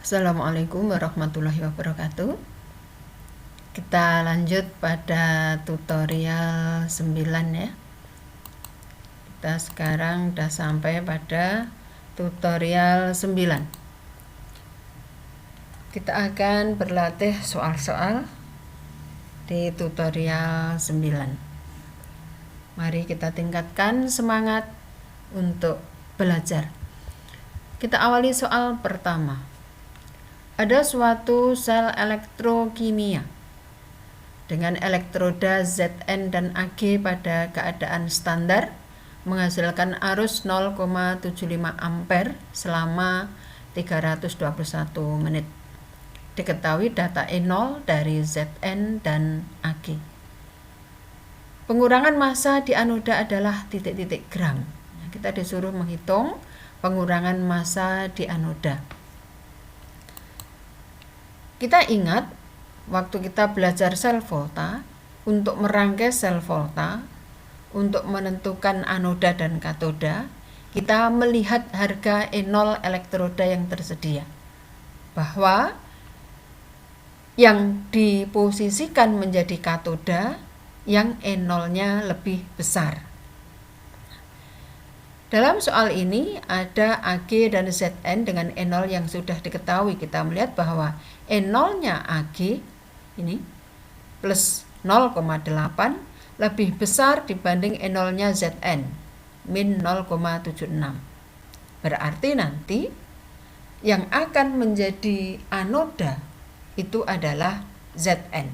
Assalamualaikum warahmatullahi wabarakatuh. Kita lanjut pada tutorial 9 ya. Kita sekarang udah sampai pada tutorial 9. Kita akan berlatih soal-soal di tutorial 9. Mari kita tingkatkan semangat untuk belajar. Kita awali soal pertama. Ada suatu sel elektrokimia dengan elektroda Zn dan Ag pada keadaan standar menghasilkan arus 0,75 ampere selama 321 menit. Diketahui data E0 dari Zn dan Ag. Pengurangan massa di anoda adalah titik-titik gram. Kita disuruh menghitung pengurangan massa di anoda. Kita ingat waktu kita belajar sel volta, untuk merangkai sel volta, untuk menentukan anoda dan katoda, kita melihat harga E0 elektroda yang tersedia. Bahwa yang diposisikan menjadi katoda, yang E0-nya lebih besar. Dalam soal ini ada Ag dan Zn dengan E0 yang sudah diketahui. Kita melihat bahwa E0-nya Ag ini plus 0,8 lebih besar dibanding E0-nya Zn min 0,76. Berarti nanti yang akan menjadi anoda itu adalah Zn.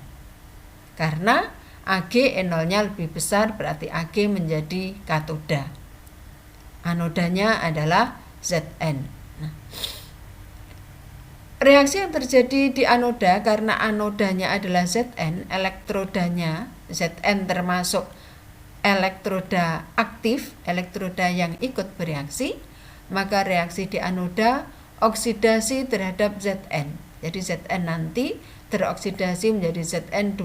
Karena Ag E0-nya lebih besar berarti Ag menjadi katoda. Anodanya adalah Zn. Nah, reaksi yang terjadi di anoda karena anodanya adalah Zn, elektrodanya Zn termasuk elektroda aktif, elektroda yang ikut bereaksi, maka reaksi di anoda oksidasi terhadap Zn. Jadi Zn nanti teroksidasi menjadi Zn2+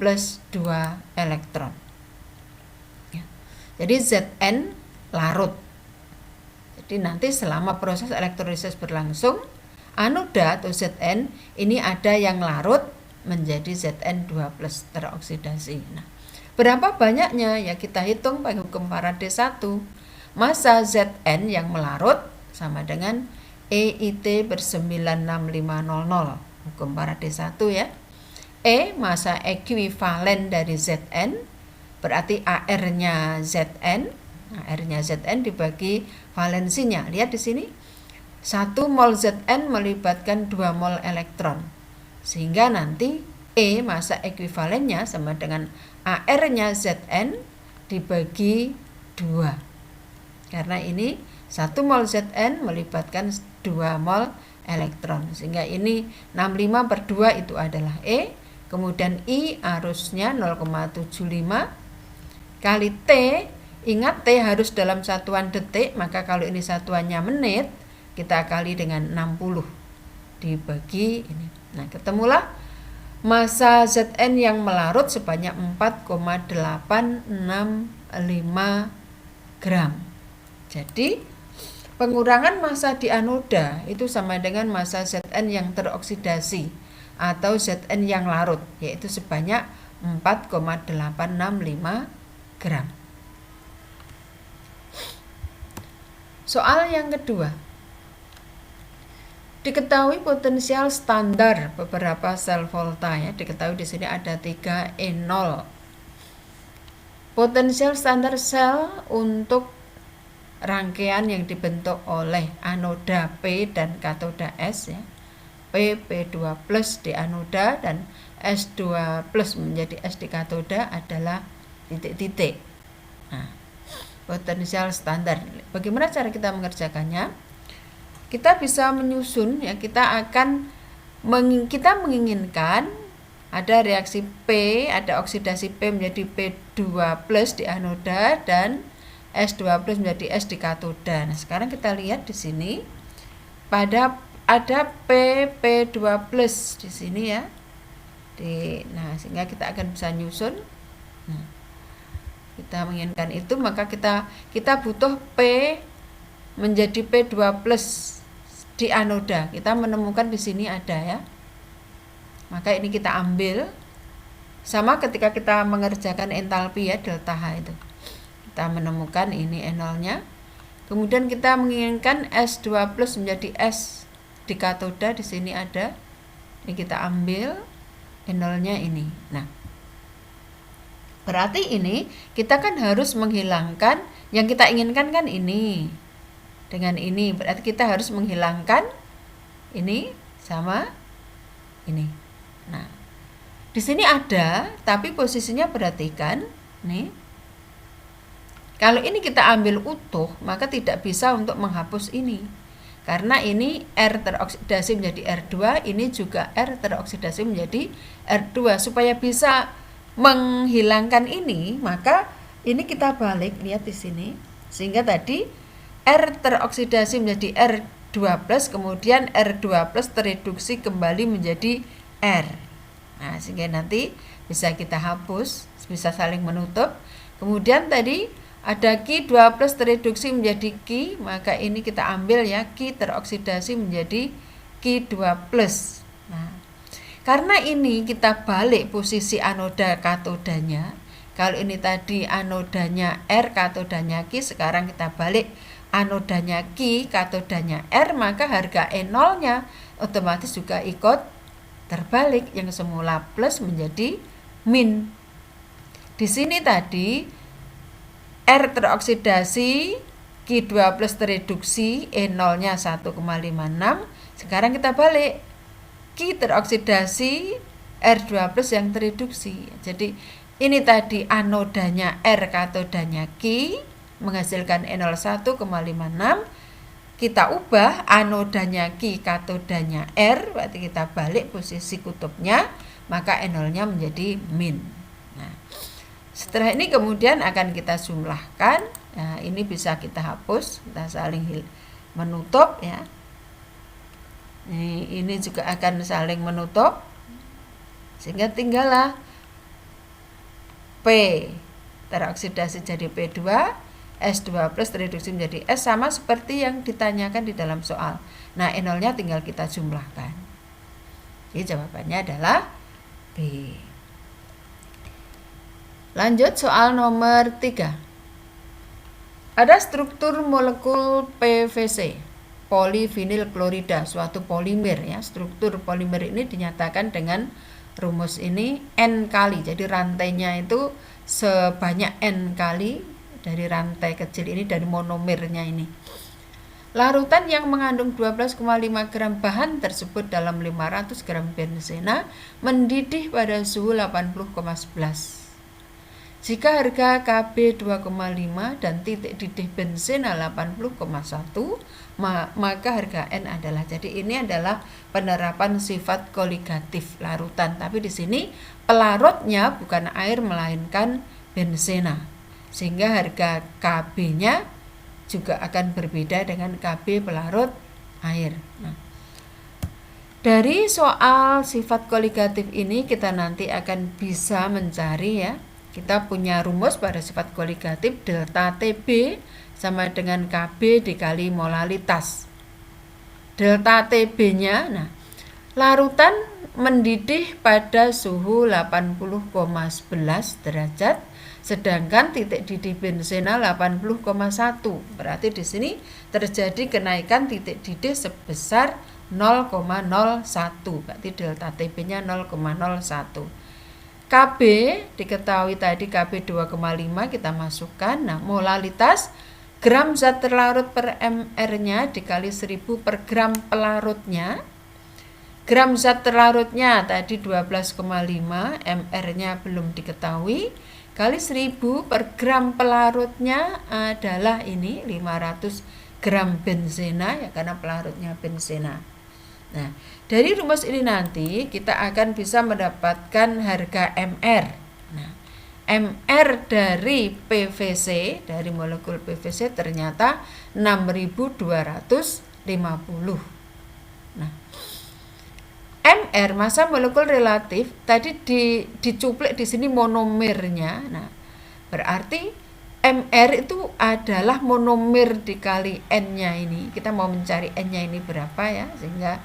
plus 2 elektron. Ya. Jadi Zn larut. Jadi nanti selama proses elektrolisis berlangsung, anoda atau Zn ini ada yang larut menjadi Zn2+ teroksidasi. Nah, berapa banyaknya? Ya kita hitung pakai hukum Faraday 1. Massa Zn yang melarut sama dengan EIT per 96500. Hukum Faraday 1 ya. E massa ekuivalen dari Zn berarti AR-nya Zn. Nah, R-nya Zn dibagi valensinya. Lihat di sini. 1 mol Zn melibatkan 2 mol elektron. Sehingga nanti E massa ekuivalennya sama dengan AR-nya Zn dibagi 2. Karena ini 1 mol Zn melibatkan 2 mol elektron. Sehingga ini 65 per 2 itu adalah E. Kemudian I arusnya 0,75 kali T. Ingat T harus dalam satuan detik, maka kalau ini satuannya menit, kita kali dengan 60 dibagi ini. Nah, ketemulah massa Zn yang melarut sebanyak 4,865 gram. Jadi, pengurangan massa di anoda itu sama dengan massa Zn yang teroksidasi atau Zn yang larut, yaitu sebanyak 4,865 gram. Soal yang kedua. Diketahui potensial standar beberapa sel volta ya. Diketahui di sini ada 3 E0. Potensial standar sel untuk rangkaian yang dibentuk oleh anoda P dan katoda S ya. P2+ di anoda dan S2+ menjadi S di katoda adalah titik-titik. Nah, potensial standar. Bagaimana cara kita mengerjakannya? Kita bisa menyusun ya, kita menginginkan ada reaksi P, ada oksidasi P menjadi P2+ di anoda dan S2+ menjadi S di katoda. Nah, sekarang kita lihat di sini ada P2+ di sini ya. Nah, sehingga kita akan bisa nyusun. Nah, kita menginginkan itu, maka kita butuh P menjadi P2+ di anoda. Kita menemukan di sini ada ya. Maka ini kita ambil. Sama ketika kita mengerjakan entalpi ya, delta H itu. Kita menemukan ini E0-nya. Kemudian kita menginginkan S2+ menjadi S di katoda, di sini ada. Ini kita ambil E0-nya ini. Nah, berarti ini kita kan harus menghilangkan yang kita inginkan kan ini. Dengan ini berarti kita harus menghilangkan ini sama ini. Nah, di sini ada, tapi posisinya perhatikan nih. Kalau ini kita ambil utuh, maka tidak bisa untuk menghapus ini. Karena ini R teroksidasi menjadi R2, ini juga R teroksidasi menjadi R2. Supaya bisa menghilangkan ini, maka ini kita balik, lihat di sini. Sehingga tadi R teroksidasi menjadi R2+, kemudian R2+ tereduksi kembali menjadi R. Nah, sehingga nanti bisa kita hapus, bisa saling menutup. Kemudian tadi ada Ki2+ tereduksi menjadi Ki, maka ini kita ambil ya, Ki teroksidasi menjadi Ki2+. Nah, karena ini kita balik posisi anoda katodanya. Kalau ini tadi anodanya R, katodanya Ki, sekarang kita balik anodanya Ki, katodanya R, maka harga E0-nya otomatis juga ikut terbalik, yang semula plus menjadi min. Di sini tadi R teroksidasi, Ki2+ tereduksi, E0-nya 1,56. Sekarang kita balik, Ki teroksidasi, R2+ yang tereduksi. Jadi ini tadi anodanya R, katodanya Ki, menghasilkan E0 1,56. Kita ubah anodanya Ki, katodanya R, berarti kita balik posisi kutubnya, maka E0-nya menjadi min. Nah, setelah ini kemudian akan kita jumlahkan. Nah, ini bisa kita hapus, kita saling menutup ya. Ini juga akan saling menutup. Sehingga tinggallah P teroksidasi jadi P2, S2+ tereduksi menjadi S, sama seperti yang ditanyakan di dalam soal. Nah, E0-nya tinggal kita jumlahkan. Jadi jawabannya adalah B. Lanjut soal nomor 3. Ada struktur molekul PVC, polivinil klorida, suatu polimer ya. Struktur polimer ini dinyatakan dengan rumus ini N kali. Jadi rantainya itu sebanyak N kali dari rantai kecil ini, dari monomernya ini. Larutan yang mengandung 12,5 gram bahan tersebut dalam 500 gram benzena mendidih pada suhu 80,11. Jika harga Kb 2,5 dan titik didih benzena 80,1, maka harga N adalah. Jadi ini adalah penerapan sifat koligatif larutan. Tapi di sini pelarutnya bukan air melainkan benzena. Sehingga harga Kb-nya juga akan berbeda dengan Kb pelarut air. Nah, dari soal sifat koligatif ini kita nanti akan bisa mencari ya. Kita punya rumus pada sifat koligatif, delta Tb sama dengan Kb dikali molalitas. Delta Tb-nya, nah, larutan mendidih pada suhu 80,11 derajat, sedangkan titik didih benzena 80,1. Berarti di sini terjadi kenaikan titik didih sebesar 0,01. Berarti delta Tb-nya 0,01. Kb diketahui tadi Kb 2,5 kita masukkan. Nah, molalitas gram zat terlarut per mR-nya dikali 1000 per gram pelarutnya. Gram zat terlarutnya tadi 12,5, mR-nya belum diketahui. Kali 1000 per gram pelarutnya adalah ini 500 gram benzena ya, karena pelarutnya benzena. Nah, dari rumus ini nanti kita akan bisa mendapatkan harga MR. Nah, MR dari PVC, dari molekul PVC ternyata 6250. Nah, MR massa molekul relatif tadi dicuplik di sini monomernya. Nah, berarti MR itu adalah monomer dikali N-nya ini. Kita mau mencari N-nya ini berapa ya, sehingga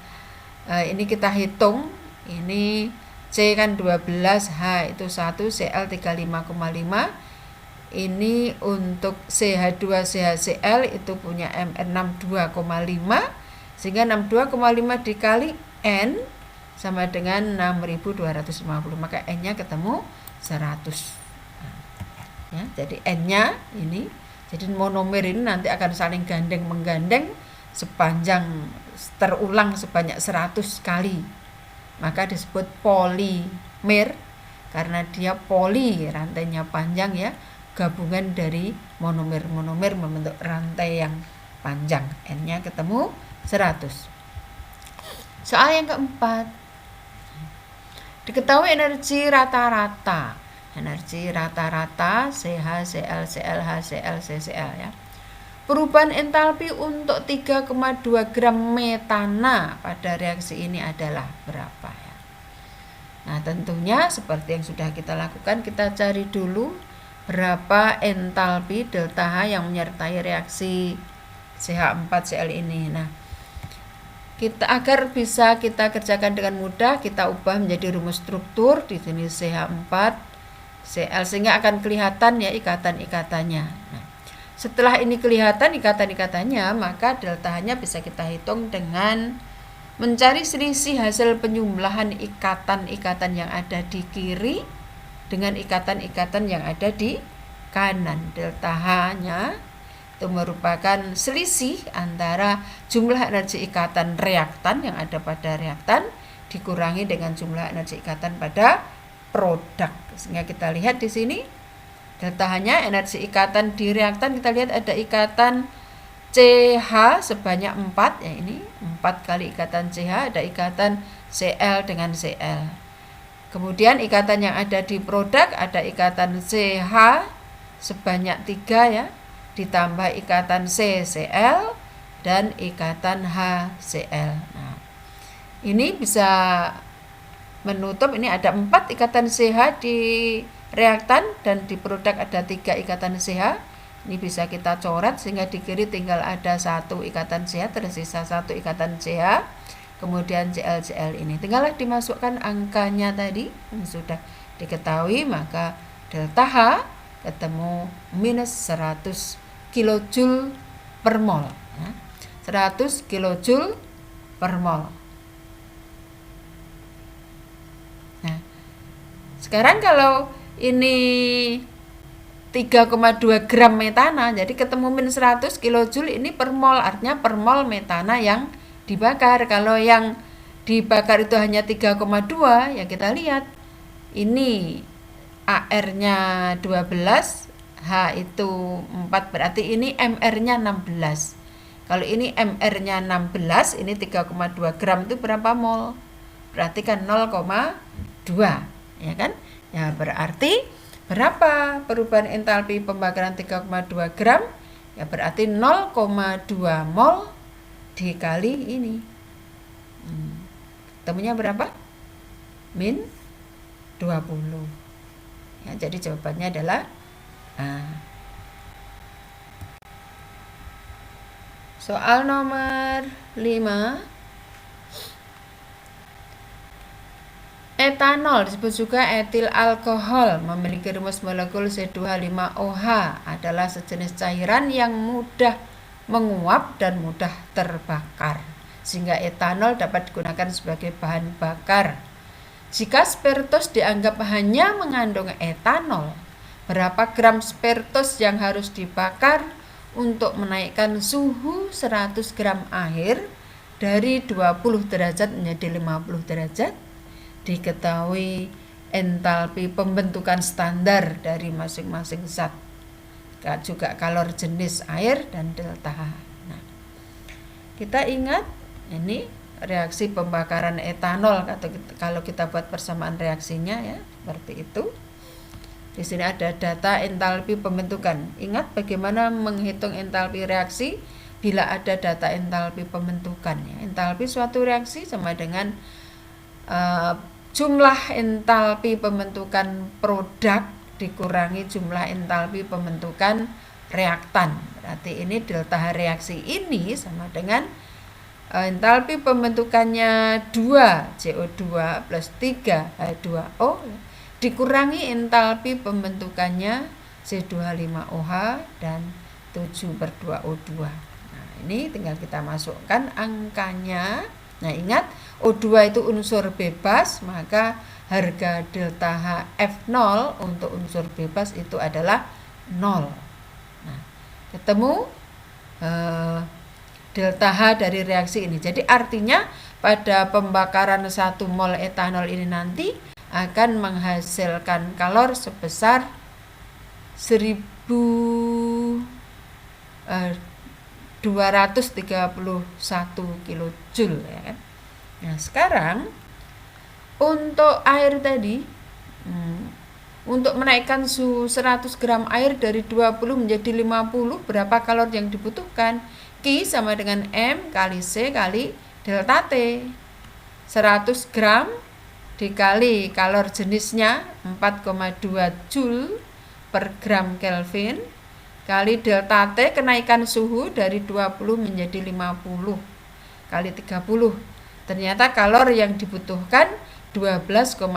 ini kita hitung. Ini C kan 12, H itu 1, Cl 35,5. Ini untuk CH2 CHCl itu punya MR 62,5, sehingga 62,5 dikali N sama dengan 6250, maka N-nya ketemu 100. Ya, jadi N-nya ini, jadi monomer ini nanti akan saling gandeng menggandeng sepanjang terulang sebanyak 100 kali. Maka disebut polimer karena dia poli, rantainya panjang ya, gabungan dari monomer-monomer membentuk rantai yang panjang. N-nya ketemu 100. Soal yang keempat. Diketahui energi rata-rata. Energi rata-rata CH, Cl, ClH, Cl, CCl ya. Perubahan entalpi untuk 3,2 gram metana pada reaksi ini adalah berapa ya? Nah, tentunya seperti yang sudah kita lakukan, kita cari dulu berapa entalpi delta H yang menyertai reaksi CH4Cl ini. Nah, agar bisa kita kerjakan dengan mudah, kita ubah menjadi rumus struktur. Di sini CH4Cl, sehingga akan kelihatan ya ikatan-ikatannya. Nah, setelah ini kelihatan ikatan-ikatannya, maka delta H-nya bisa kita hitung dengan mencari selisih hasil penyumblahan ikatan-ikatan yang ada di kiri dengan ikatan-ikatan yang ada di kanan. Delta H-nya itu merupakan selisih antara jumlah energi ikatan reaktan yang ada pada reaktan dikurangi dengan jumlah energi ikatan pada produk. Sehingga kita lihat di sini delta H-nya energi ikatan di reaktan, kita lihat ada ikatan CH sebanyak 4 ya, ini 4 kali ikatan CH, ada ikatan Cl dengan Cl. Kemudian ikatan yang ada di produk ada ikatan CH sebanyak 3 ya, ditambah ikatan CCl dan ikatan HCl. Nah, ini bisa menutup, ini ada 4 ikatan CH di reaktan dan di produk ada 3 ikatan CH. Ini bisa kita coret sehingga di kiri tinggal ada 1 ikatan CH, tersisa 1 ikatan CH. Kemudian ClCl ini tinggallah dimasukkan angkanya tadi yang sudah diketahui, maka delta H ketemu minus 100 kilojoule per mol ya. 100 kilojoule per mol. Nah, sekarang kalau ini 3,2 gram metana, jadi ketemu minus 100 kilojoule ini per mol, artinya per mol metana yang dibakar. Kalau yang dibakar itu hanya 3,2, ya kita lihat ini AR-nya 12, H itu 4, berarti ini MR-nya 16. Kalau ini MR-nya 16, ini 3,2 gram itu berapa mol? Berarti kan 0,2, ya kan? Ya, berarti berapa perubahan entalpi pembakaran 3,2 gram? Ya, berarti 0,2 mol dikali ini. Temunya berapa? Min 20. Ya, jadi jawabannya adalah soal nomor 5. Etanol disebut juga etil alkohol, memiliki rumus molekul C2H5OH, adalah sejenis cairan yang mudah menguap dan mudah terbakar, sehingga etanol dapat digunakan sebagai bahan bakar. Jika spiritus dianggap hanya mengandung etanol, berapa gram spiritus yang harus dibakar untuk menaikkan suhu 100 gram air dari 20 derajat menjadi 50 derajat? Diketahui entalpi pembentukan standar dari masing-masing zat, juga kalor jenis air dan delta H. Nah, kita ingat ini reaksi pembakaran etanol, kalau kita buat persamaan reaksinya ya seperti itu. Di sini ada data entalpi pembentukan. Ingat bagaimana menghitung entalpi reaksi bila ada data entalpi pembentukan ya. Entalpi suatu reaksi sama dengan jumlah entalpi pembentukan produk dikurangi jumlah entalpi pembentukan reaktan. Berarti ini delta H reaksi ini sama dengan entalpi pembentukannya 2 CO2 plus 3 H2O dikurangi entalpi pembentukannya C2H5OH dan 7/2O2. Nah, ini tinggal kita masukkan angkanya. Nah, ingat O2 itu unsur bebas, maka harga delta H F0 untuk unsur bebas itu adalah 0. Nah, ketemu delta H dari reaksi ini. Jadi artinya pada pembakaran 1 mol etanol ini nanti akan menghasilkan kalor sebesar 1231 kilojoule ya kan. Nah, sekarang untuk air tadi untuk menaikkan suhu 100 gram air dari 20 menjadi 50 berapa kalor yang dibutuhkan? Q sama dengan M kali C kali delta T. 100 gram dikali kalor jenisnya 4,2 joule per gram Kelvin kali delta T kenaikan suhu dari 20 menjadi 50 kali 30. Ternyata kalor yang dibutuhkan 12,6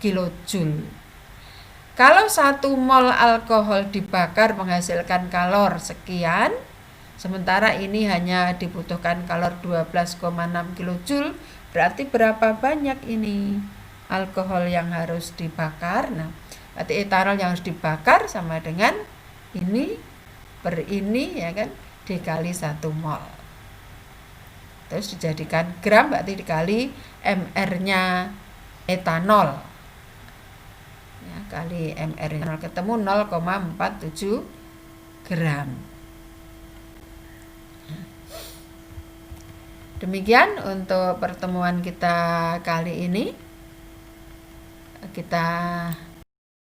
kilojoule. Kalau 1 mol alkohol dibakar menghasilkan kalor sekian, sementara ini hanya dibutuhkan kalor 12,6 kilojoule, berarti berapa banyak ini alkohol yang harus dibakar? Nah, berarti etanol yang harus dibakar sama dengan ini per ini ya kan, dikali 1 mol. Terus dijadikan gram berarti dikali mR-nya etanol. Ya, kali mR etanol ketemu 0,47 gram. Demikian untuk pertemuan kita kali ini. Kita